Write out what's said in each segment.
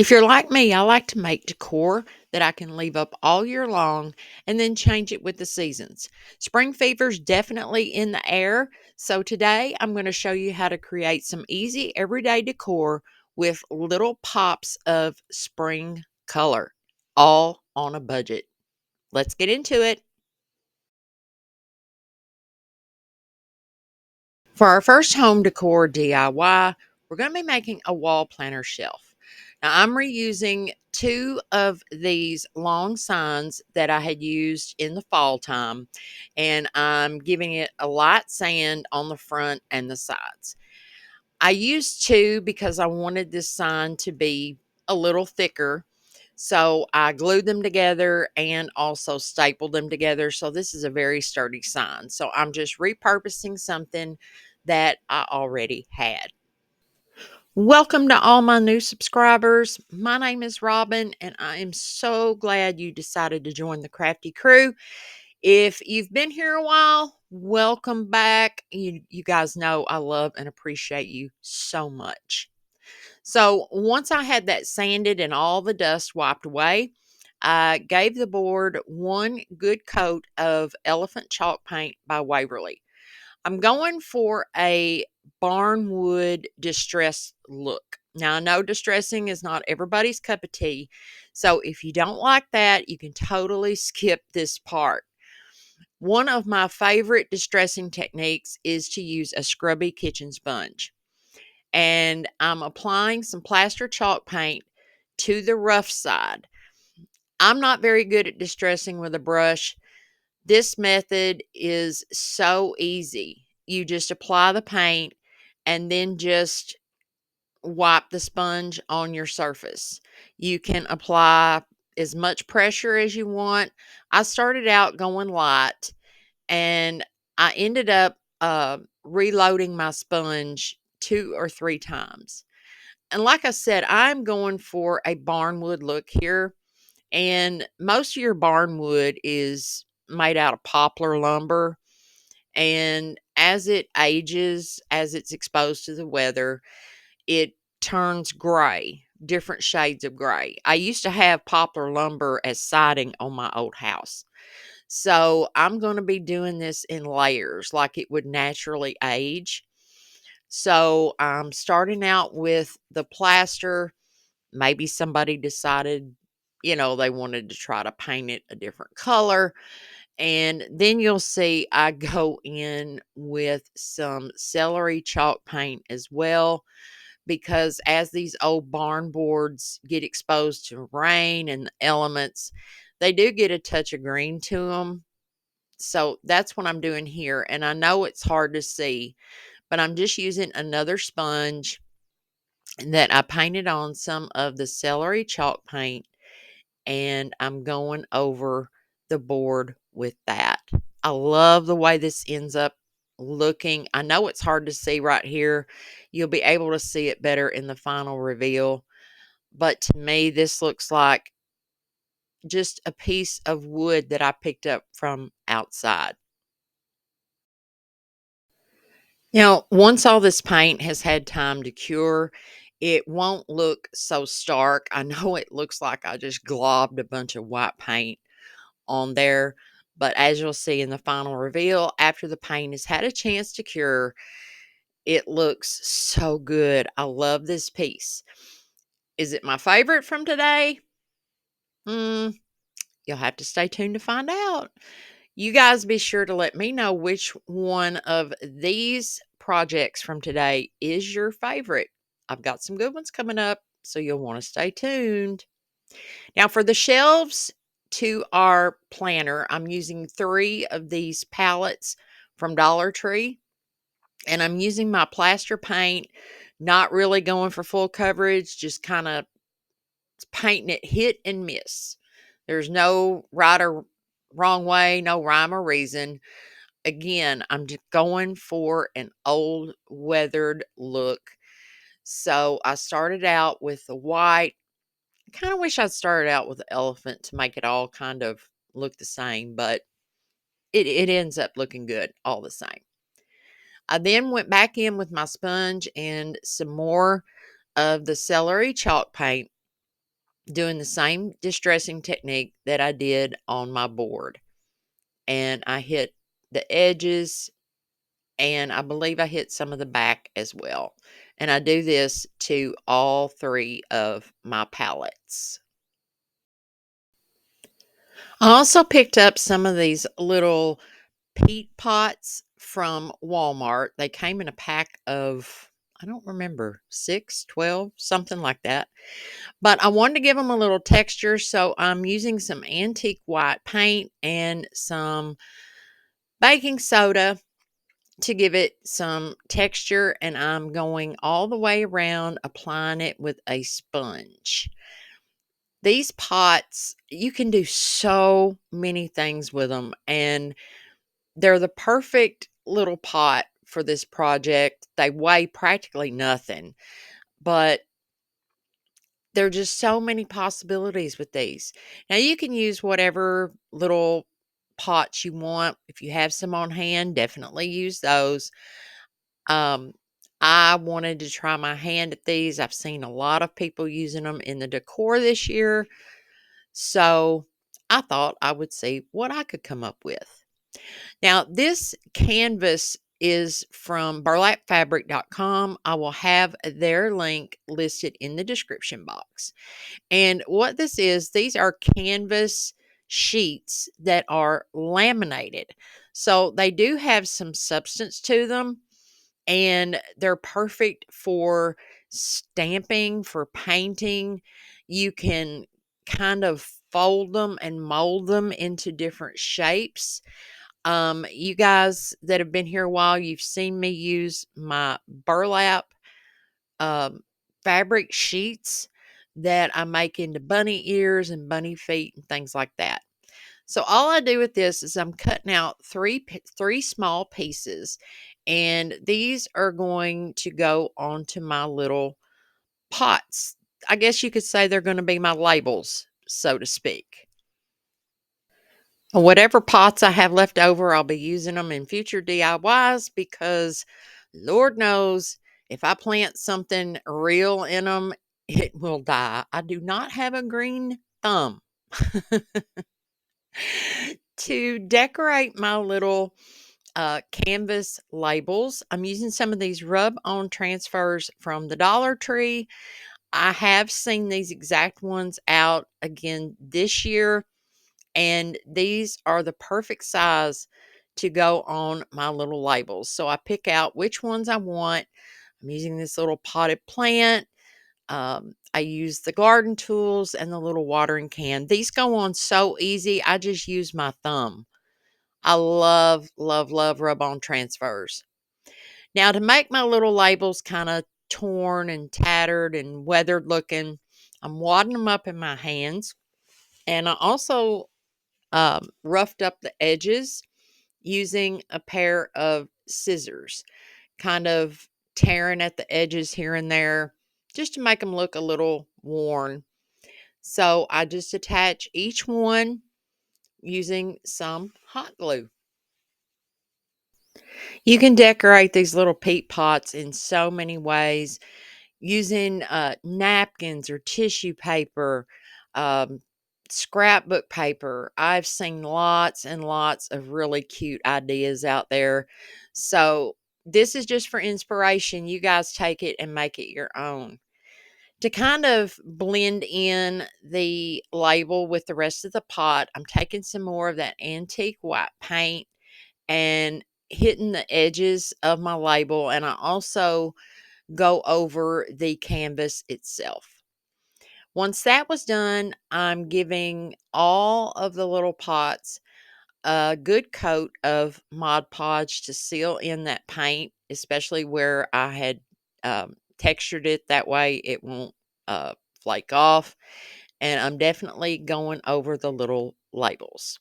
If you're like me, I like to make decor that I can leave up all year long and then change it with the seasons. Spring fever's definitely in the air, so today I'm going to show you how to create some easy everyday decor with little pops of spring color, all on a budget. Let's get into it. For our first home decor DIY, we're going to be making a wall planter shelf. Now, I'm reusing two of these long signs that I had used in the fall time, and I'm giving it a light sand on the front and the sides. I used two because I wanted this sign to be a little thicker. So I glued them together and also stapled them together. So this is a very sturdy sign. So I'm just repurposing something that I already had. Welcome to all my new subscribers. My name is Robin, and I am so glad you decided to join the Crafty crew. If you've been here a while, welcome back. You guys know I love and appreciate you so much. So once I had that sanded and all the dust wiped away, I gave the board one good coat of elephant chalk paint by Waverly. I'm going for a barnwood distress look. Now, I know distressing is not everybody's cup of tea. So if you don't like that, you can totally skip this part. One of my favorite distressing techniques is to use a scrubby kitchen sponge. And I'm applying some plaster chalk paint to the rough side. I'm not very good at distressing with a brush. This method is so easy. You just apply the paint and then just wipe the sponge on your surface. You can apply as much pressure as you want. I started out going light and I ended up reloading my sponge 2 or 3 times. And like I said, I'm going for a barnwood look here. And most of your barnwood is made out of poplar lumber. And as it ages, as it's exposed to the weather, it turns gray, different shades of gray. I used to have poplar lumber as siding on my old house. So I'm going to be doing this in layers like it would naturally age. So I'm starting out with the plaster. Maybe somebody decided, they wanted to try to paint it a different color. And then you'll see I go in with some celery chalk paint as well, because as these old barn boards get exposed to rain and the elements, they do get a touch of green to them. So that's what I'm doing here. And I know it's hard to see, but I'm just using another sponge that I painted on some of the celery chalk paint, and I'm going over the board with that. I love the way this ends up looking. I know it's hard to see right here. You'll be able to see it better in the final reveal. But to me, this looks like just a piece of wood that I picked up from outside. Once all this paint has had time to cure, it won't look so stark. I know it looks like I just globbed a bunch of white paint on there, but as you'll see in the final reveal, after the paint has had a chance to cure, it looks so good. I love this piece. Is it my favorite from today? Mm, you'll have to stay tuned to find out. You guys be sure to let me know which one of these projects from today is your favorite. I've got some good ones coming up, so you'll want to stay tuned. Now, for the shelves to our planter, I'm using 3 of these palettes from Dollar Tree, and I'm using my plaster paint, not really going for full coverage, just kind of painting it hit and miss. There's no right or wrong way, no rhyme or reason. Again, I'm just going for an old weathered look. So I started out with the white. I kind of wish I'd started out with the elephant to make it all kind of look the same, but it ends up looking good all the same. I then went back in with my sponge and some more of the celery chalk paint, doing the same distressing technique that I did on my board. And I hit the edges, and I believe I hit some of the back as well. And I do this to all three of my palettes. I also picked up some of these little peat pots from Walmart. They came in a pack of, I don't remember, 6, 12, something like that. But I wanted to give them a little texture, so I'm using some antique white paint and some baking soda to give it some texture, and I'm going all the way around applying it with a sponge. These pots, you can do so many things with them, and they're the perfect little pot for this project. They weigh practically nothing, but there are just so many possibilities with these. Now, you can use whatever little pots you want. If you have some on hand, definitely use those. Um, I wanted to try my hand at these. I've seen a lot of people using them in the decor this year. So I thought I would see what I could come up with. Now, this canvas is from burlapfabric.com. I will have their link listed in the description box. And what this is, these are canvas sheets that are laminated. So they do have some substance to them, and they're perfect for stamping, for painting. You can kind of fold them and mold them into different shapes. You guys that have been here a while, you've seen me use my burlap um, fabric sheets that I make into bunny ears and bunny feet and things like that. So all I do with this is I'm cutting out three small pieces, and these are going to go onto my little pots. I guess you could say they're going to be my labels, so to speak. Whatever pots I have left over, I'll be using them in future DIYs because Lord knows if I plant something real in them, it will die. I do not have a green thumb. To decorate my little canvas labels, I'm using some of these rub-on transfers from the Dollar Tree. I have seen these exact ones out again this year, and these are the perfect size to go on my little labels. So I pick out which ones I want. I'm using this little potted plant. I use the garden tools and the little watering can. These go on so easy. I just use my thumb. I love, love, love rub-on transfers. Now, to make my little labels kind of torn and tattered and weathered looking, I'm wadding them up in my hands. And I also roughed up the edges using a pair of scissors, kind of tearing at the edges here and there just to make them look a little worn. So I just attach each one using some hot glue. You can decorate these little peat pots in so many ways using napkins or tissue paper, um, scrapbook paper. I've seen lots and lots of really cute ideas out there. So, this is just for inspiration. You guys take it and make it your own. To kind of blend in the label with the rest of the pot, I'm taking some more of that antique white paint and hitting the edges of my label, and I also go over the canvas itself. Once that was done, I'm giving all of the little pots a good coat of Mod Podge to seal in that paint, especially where I had textured it. That way it won't flake off. And I'm definitely going over the little labels.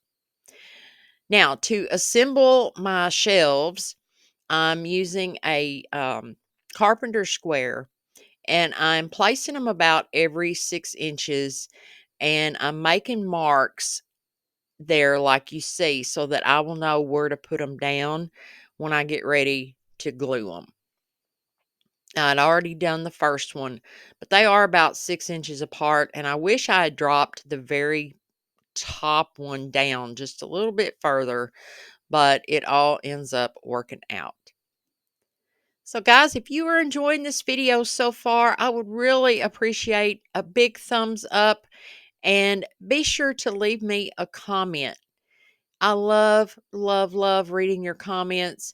Now, to assemble my shelves, I'm using a carpenter square, and I'm placing them about every 6 inches, and I'm making marks there like you see so that I will know where to put them down when I get ready to glue them. I'd already done the first one, but they are about 6 inches apart, and I wish I had dropped the very top one down just a little bit further, but it all ends up working out. So guys, if you are enjoying this video so far, I would really appreciate a big thumbs up, and be sure to leave me a comment. I love, love, love reading your comments.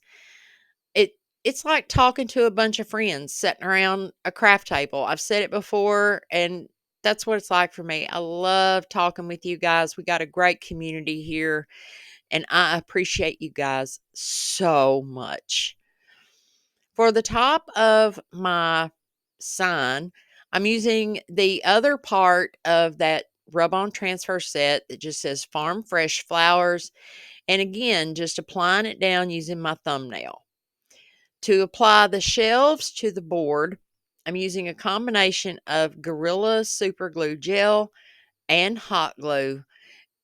It it's like talking to a bunch of friends sitting around a craft table. I've said it before, and that's what it's like for me. I love talking with you guys. We got a great community here, and I appreciate you guys so much. For the top of my sign, I'm using the other part of that rub-on transfer set that just says Farm Fresh Flowers, and again, just applying it down using my thumbnail. To apply the shelves to the board, I'm using a combination of Gorilla Super Glue Gel and hot glue,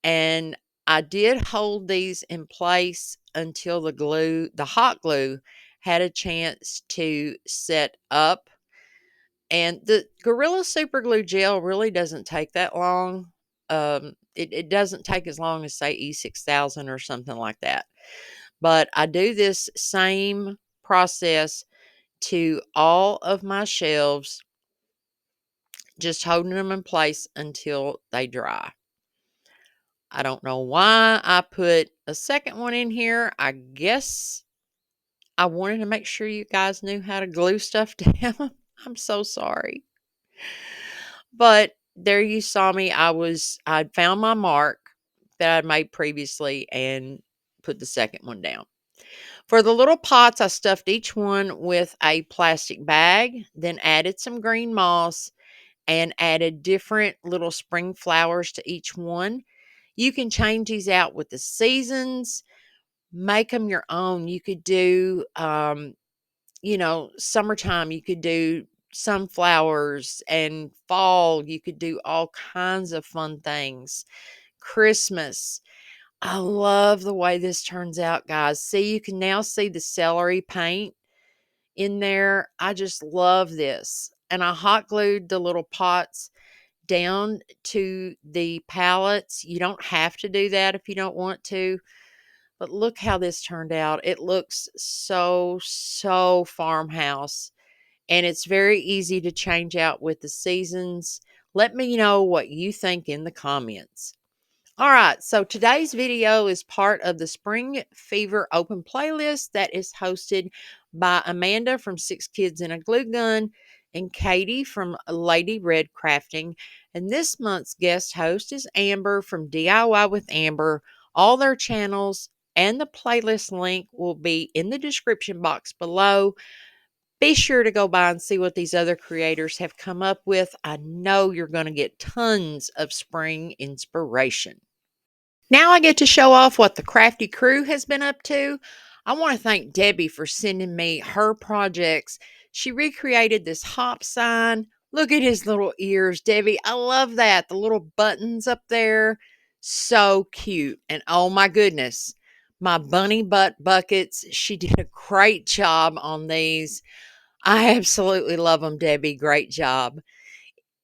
and I did hold these in place until the hot glue had a chance to set up. And the Gorilla Super Glue Gel really doesn't take that long. It doesn't take as long as, say, E6000 or something like that. But I do this same process to all of my shelves, just holding them in place until they dry. I don't know why I put a second one in here. I guess I wanted to make sure you guys knew how to glue stuff down. I'm so sorry. But there you saw me. I'd found my mark that I'd made previously and put the second one down. For the little pots, I stuffed each one with a plastic bag, then added some green moss and added different little spring flowers to each one. You can change these out with the seasons, make them your own. You could do, summertime, you could do sunflowers, and fall, you could do all kinds of fun things. Christmas. I love the way this turns out, guys. See, you can now see the celery paint in there. I just love this. And I hot glued the little pots down to the pallets. You don't have to do that if you don't want to. But look how this turned out. It looks so, so farmhouse. And it's very easy to change out with the seasons. Let me know what you think in the comments. All right, so today's video is part of the Spring Fever Open Playlist that is hosted by Amanda from Six Kids and a Glue Gun and Katie from Lady Red Crafting. And this month's guest host is Amber from DIY with Amber. All their channels and the playlist link will be in the description box below. Be sure to go by and see what these other creators have come up with. I know you're going to get tons of spring inspiration. Now I get to show off what the Crafty crew has been up to. I want to thank Debbie for sending me her projects. She recreated this hop sign. Look at his little ears, Debbie. I love that. The little buttons up there. So cute. And oh my goodness, my bunny butt buckets. She did a great job on these. I absolutely love them, Debbie. Great job.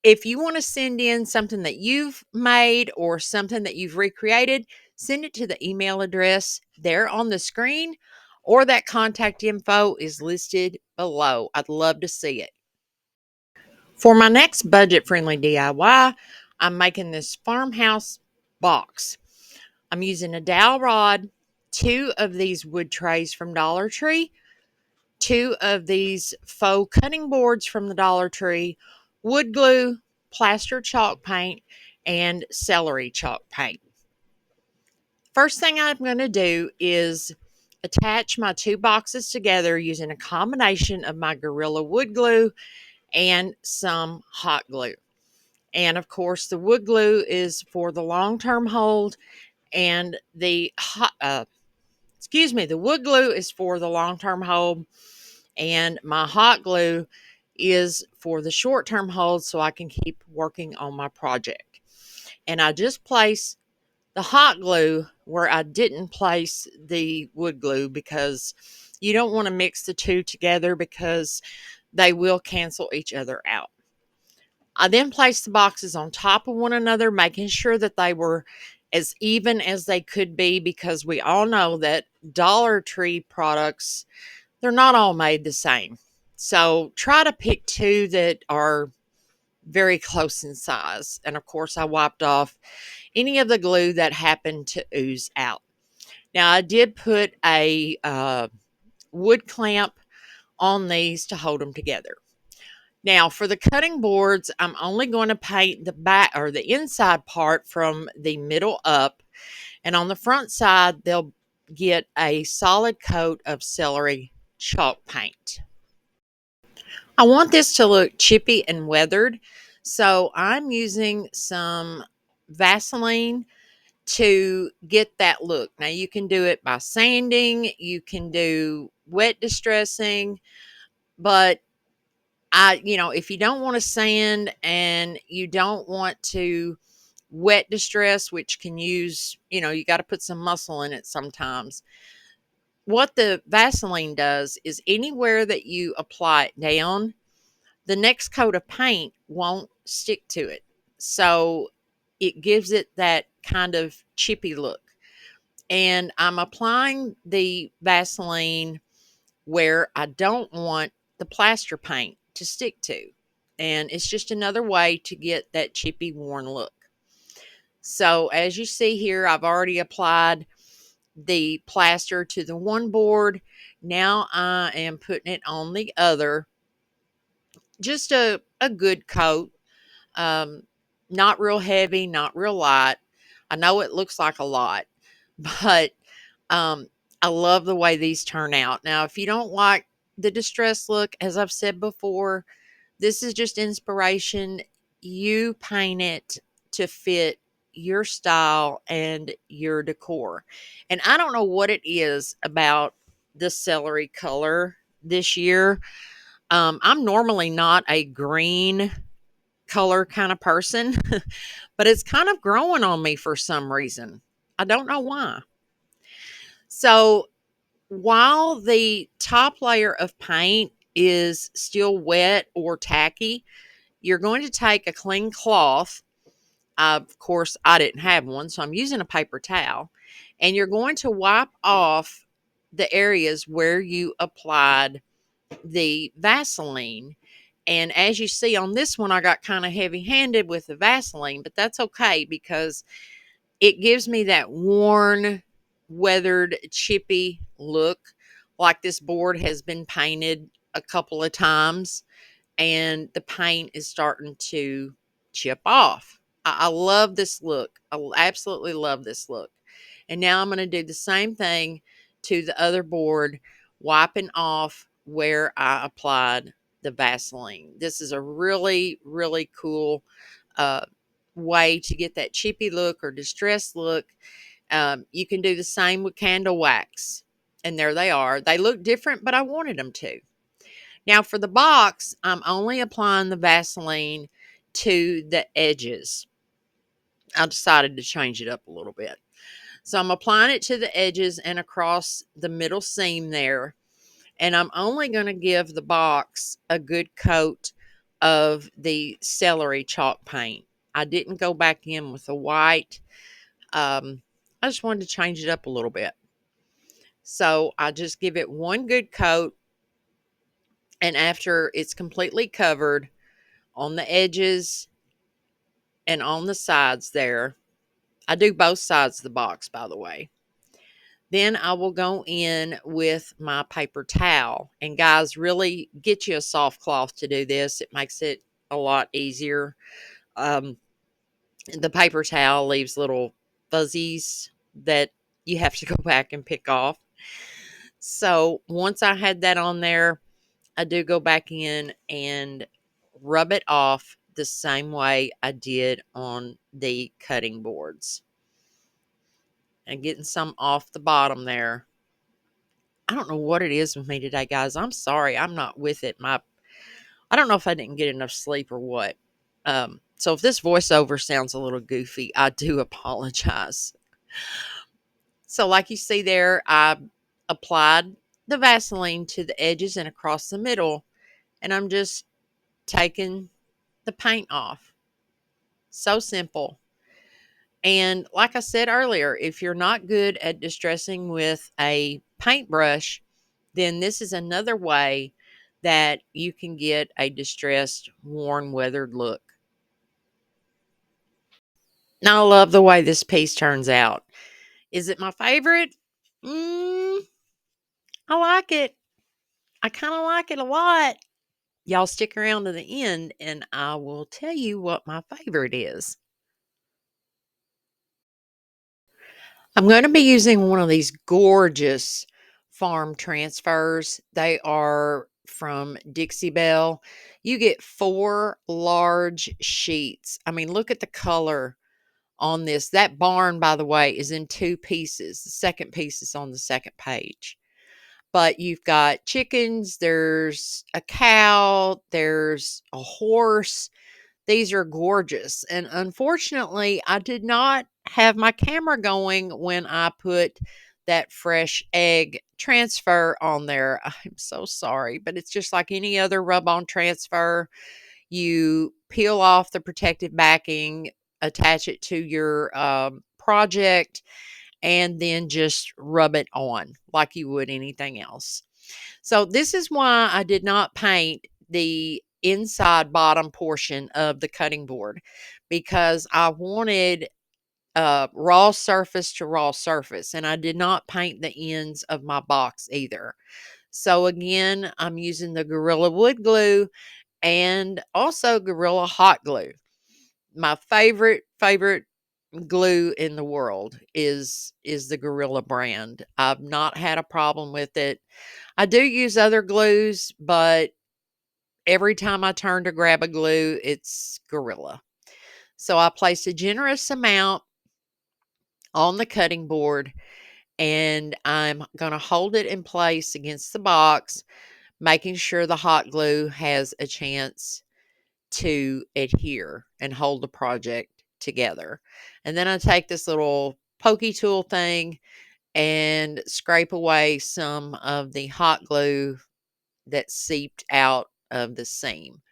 If you want to send in something that you've made or something that you've recreated, send it to the email address there on the screen, or that contact info is listed below. I'd love to see it. For my next budget-friendly DIY, I'm making this farmhouse box. I'm using a dowel rod, 2 of these wood trays from Dollar Tree, 2 of these faux cutting boards from the Dollar Tree, wood glue, plaster chalk paint, and celery chalk paint. First thing I'm going to do is attach my 2 boxes together using a combination of my Gorilla wood glue and some hot glue. And of course, the wood glue is for the long-term hold, and the wood glue is for the long-term hold, and my hot glue is for the short-term hold so I can keep working on my project. And I just place the hot glue where I didn't place the wood glue, because you don't want to mix the two together, because they will cancel each other out. I then placed the boxes on top of one another, making sure that they were as even as they could be, because we all know that Dollar Tree products, they're not all made the same. So try to pick two that are very close in size. And of course, I wiped off any of the glue that happened to ooze out. Now, I did put a wood clamp on these to hold them together. Now, for the cutting boards, I'm only going to paint the back or the inside part from the middle up. And on the front side, they'll get a solid coat of celery chalk paint. I want this to look chippy and weathered, so I'm using some Vaseline to get that look. Now, you can do it by sanding, you can do wet distressing, but if you don't want to sand and you don't want to wet distress, which can use, you got to put some muscle in it sometimes. What the Vaseline does is anywhere that you apply it down, the next coat of paint won't stick to it. So it gives it that kind of chippy look. And I'm applying the Vaseline where I don't want the plaster paint to stick to. And it's just another way to get that chippy, worn look. So as you see here, I've already applied the plaster to the one board. Now I am putting it on the other. Just a good coat. Um, Not real heavy, not real light. I know it looks like a lot, but um, I love the way these turn out. Now, if you don't like the distress look, as I've said before, this is just inspiration. You paint it to fit your style and your decor. And I don't know what it is about the celery color this year. I'm normally not a green color kind of person, but it's kind of growing on me for some reason. I don't know why. So while the top layer of paint is still wet or tacky, you're going to take a clean cloth. Of course, I didn't have one, so I'm using a paper towel. And you're going to wipe off the areas where you applied the Vaseline. And as you see on this one, I got kind of heavy handed with the Vaseline, but that's okay because it gives me that worn, weathered, chippy look, like this board has been painted a couple of times and the paint is starting to chip off. I love this look. I absolutely love this look. And now I'm going to do the same thing to the other board, wiping off where I applied the Vaseline. This is a really, really cool uh, way to get that chippy look or distressed look. You can do the same with candle wax. And there they are. They look different, but I wanted them to. Now for the box, I'm only applying the Vaseline to the edges. I decided to change it up a little bit. So I'm applying it to the edges and across the middle seam there. And I'm only going to give the box a good coat of the celery chalk paint. I didn't go back in with the white. I just wanted to change it up a little bit. So I just give it one good coat. And after it's completely covered on the edges and on the sides there, I do both sides of the box, by the way. Then I will go in with my paper towel. And guys, really get you a soft cloth to do this. It makes it a lot easier. Um, the paper towel leaves little fuzzies that you have to go back and pick off. So once I had that on there, I do go back in and rub it off the same way I did on the cutting boards. And getting some off the bottom there. I don't know what it is with me today, guys. I'm sorry. I'm not with it. I don't know if I didn't get enough sleep or what. So if this voiceover sounds a little goofy, I do apologize. So like you see there, I applied the Vaseline to the edges and across the middle. and I'm just taking the paint off. So simple. And like I said earlier, if you're not good at distressing with a paintbrush, then this is another way that you can get a distressed, worn, weathered look. Now, I love the way this piece turns out. Is it my favorite? Mm, I like it. I kind of like it a lot. Y'all stick around to the end and I will tell you what my favorite is. I'm going to be using one of these gorgeous farm transfers. They are from Dixie Belle. You get 4 large sheets. I mean, look at the color on this. That barn, by the way, is in 2 pieces. The second piece is on the second page. But you've got chickens, there's a cow, there's a horse. These are gorgeous. And unfortunately, I did not have my camera going when I put that fresh egg transfer on there. I'm so sorry, but it's just like any other rub on transfer. You peel off the protective backing, attach it to your project, and then just rub it on like you would anything else. So this is why I did not paint the inside bottom portion of the cutting board, because I wanted raw surface to raw surface, and I did not paint the ends of my box either. So again, I'm using the Gorilla Wood Glue and also Gorilla Hot Glue. My favorite glue in the world is the Gorilla brand. I've not had a problem with it. I do use other glues, but every time I turn to grab a glue, it's Gorilla. So I placed a generous amount on the cutting board, and I'm going to hold it in place against the box, making sure the hot glue has a chance to adhere and hold the project together. And then I take this little pokey tool thing and scrape away some of the hot glue that seeped out of the seam.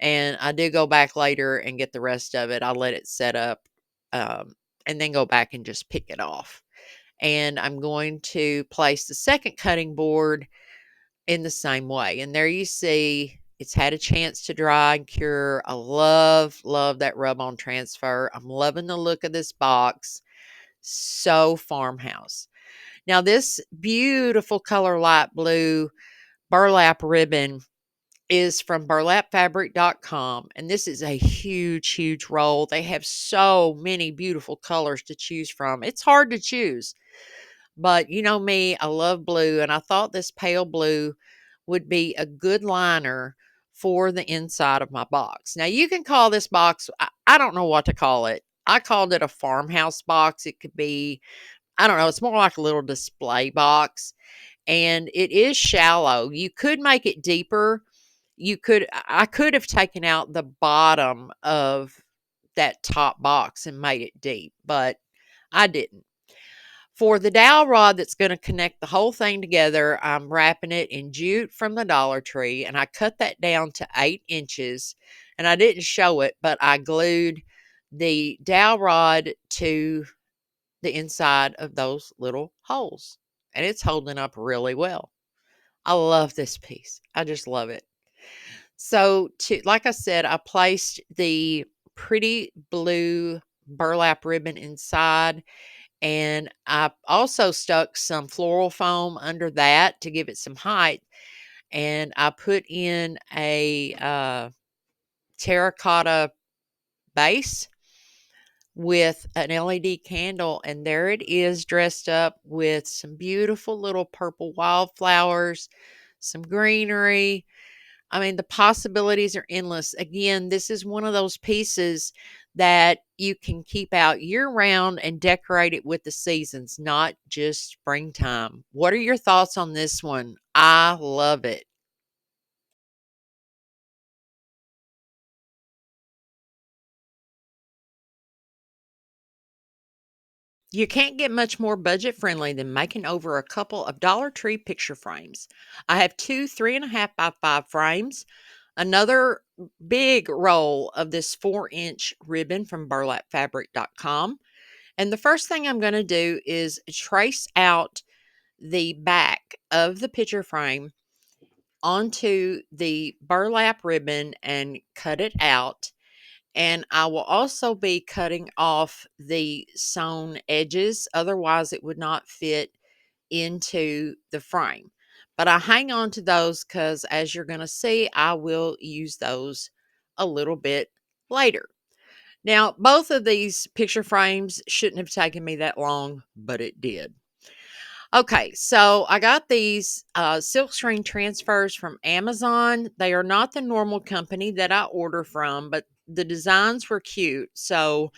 And I do go back later and get the rest of it. I let it set up and then go back and just pick it off. And I'm going to place the second cutting board in the same way. And there you see it's had a chance to dry and cure. I love that rub-on transfer. I'm loving the look of this box. So farmhouse. Now this beautiful color light blue burlap ribbon is from burlapfabric.com, and this is a huge roll. They have so many beautiful colors to choose from. It's hard to choose, but you know me, I love blue, and I thought this pale blue would be a good liner for the inside of my box. Now you can call this box, I don't know what to call it. I called it a farmhouse box. It could be, I don't know, it's more like a little display box, and it is shallow. You could make it deeper. I could have taken out the bottom of that top box and made it deep, but I didn't. For the dowel rod that's going to connect the whole thing together, I'm wrapping it in jute from the Dollar Tree, and I cut that down to 8 inches. And I didn't show it, but I glued the dowel rod to the inside of those little holes, and it's holding up really well. I love this piece. I just love it. So, like I said, I placed the pretty blue burlap ribbon inside, and I also stuck some floral foam under that to give it some height. And I put in a terracotta base with an LED candle, and there it is dressed up with some beautiful little purple wildflowers, some greenery. I mean, the possibilities are endless. Again, this is one of those pieces that you can keep out year round and decorate it with the seasons, not just springtime. What are your thoughts on this one? I love it. You can't get much more budget friendly than making over a couple of Dollar Tree picture frames. I have two 3.5 by 5 frames, another big roll of this 4-inch ribbon from burlapfabric.com. And the first thing I'm going to do is trace out the back of the picture frame onto the burlap ribbon and cut it out. And I will also be cutting off the sewn edges, otherwise, it would not fit into the frame. But I hang on to those because, as you're going to see, I will use those a little bit later. Now, both of these picture frames shouldn't have taken me that long, but it did. Okay, so I got these silkscreen transfers from Amazon. They are not the normal company that I order from, but the designs were cute. So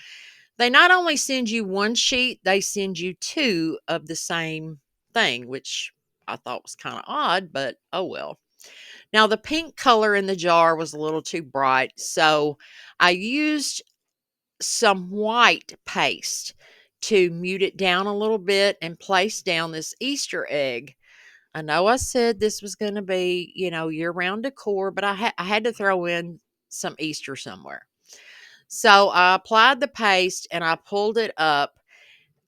they not only send you one sheet, they send you two of the same thing, which I thought was kind of odd, but oh well. Now, the pink color in the jar was a little too bright, so I used some white paste to mute it down a little bit and place down this Easter egg. I know I said this was going to be, year-round decor, but I had to throw in some Easter somewhere. So I applied the paste and I pulled it up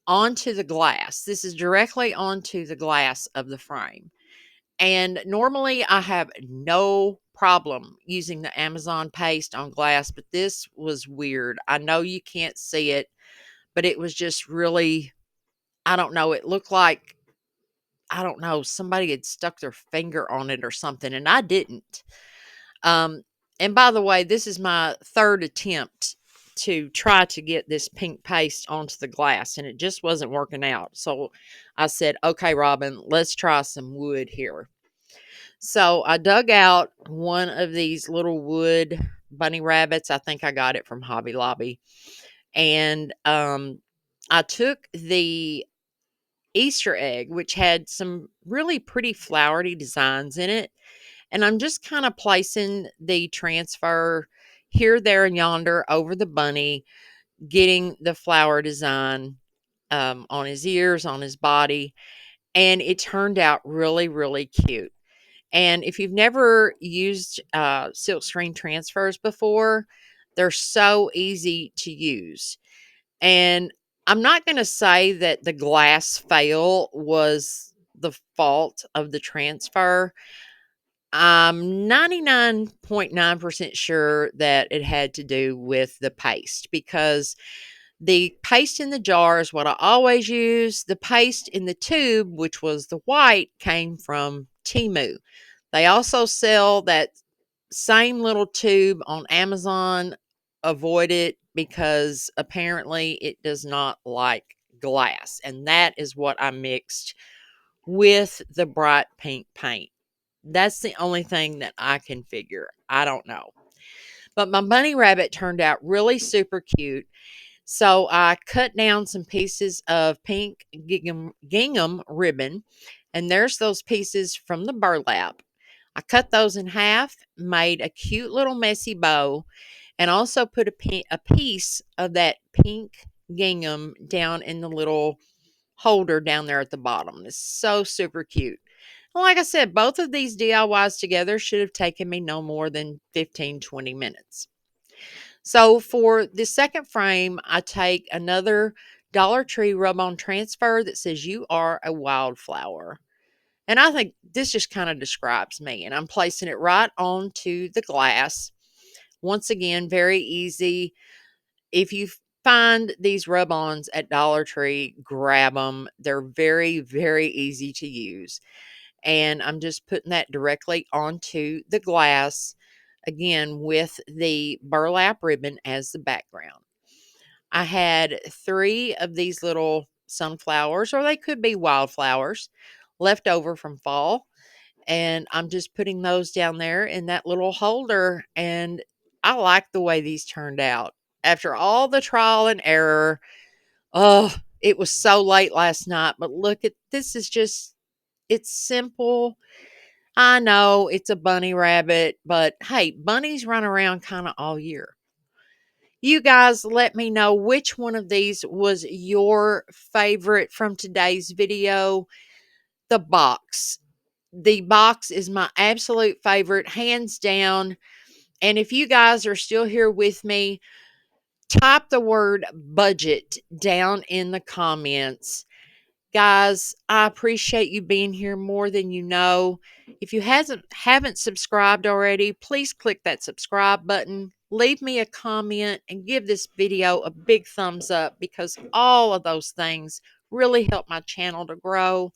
onto the glass. This is directly onto the glass of the frame. And normally I have no problem using the Amazon paste on glass, but this was weird. I know you can't see it, but it was just really, I don't know, it looked like, I don't know, somebody had stuck their finger on it or something, and I didn't. Um, and by the way, this is my third attempt to try to get this pink paste onto the glass, and it just wasn't working out. So I said, okay, Robin, let's try some wood here. So I dug out one of these little wood bunny rabbits. I think I got it from Hobby Lobby. And I took the Easter egg, which had some really pretty flowery designs in it. And I'm just kind of placing the transfer here, there, and yonder over the bunny, getting the flower design on his ears, on his body. And it turned out really, really cute. And if you've never used silkscreen transfers before, they're so easy to use. And I'm not going to say that the glass fail was the fault of the transfer. I'm 99.9% sure that it had to do with the paste, because the paste in the jar is what I always use. The paste in the tube, which was the white, came from Temu. They also sell that same little tube on Amazon. Avoid it because apparently it does not like glass. And that is what I mixed with the bright pink paint. That's the only thing that I can figure. I don't know. But my bunny rabbit turned out really super cute. So I cut down some pieces of pink gingham ribbon, and there's those pieces from the burlap. I cut those in half, made a cute little messy bow, and also put a piece of that pink gingham down in the little holder down there at the bottom. It's so super cute. Like I said, both of these DIYs together should have taken me no more than 15-20 minutes. So for the second frame, I take another Dollar Tree rub-on transfer that says "You are a wildflower." And I think this just kind of describes me. And I'm placing it right onto the glass. Once again, very easy. If you find these rub-ons at Dollar Tree, grab them. They're very, very easy to use. And I'm just putting that directly onto the glass, again, with the burlap ribbon as the background. I had 3 of these little sunflowers, or they could be wildflowers, left over from fall. And I'm just putting those down there in that little holder. And I like the way these turned out. After all the trial and error, oh, it was so late last night. But look at this, is just, it's simple. I know it's a bunny rabbit, but hey, bunnies run around kind of all year. You guys let me know which one of these was your favorite from today's video. The box. The box is my absolute favorite, hands down. And if you guys are still here with me, type the word budget down in the comments. Guys, I appreciate you being here more than you know. If you haven't subscribed already, please click that subscribe button. Leave me a comment and give this video a big thumbs up because all of those things really help my channel to grow.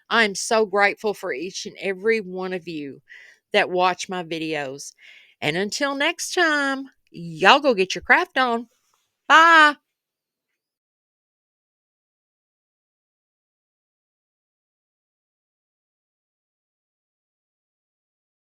I'm so grateful for each and every one of you that watch my videos. And until next time, y'all go get your craft on. Bye.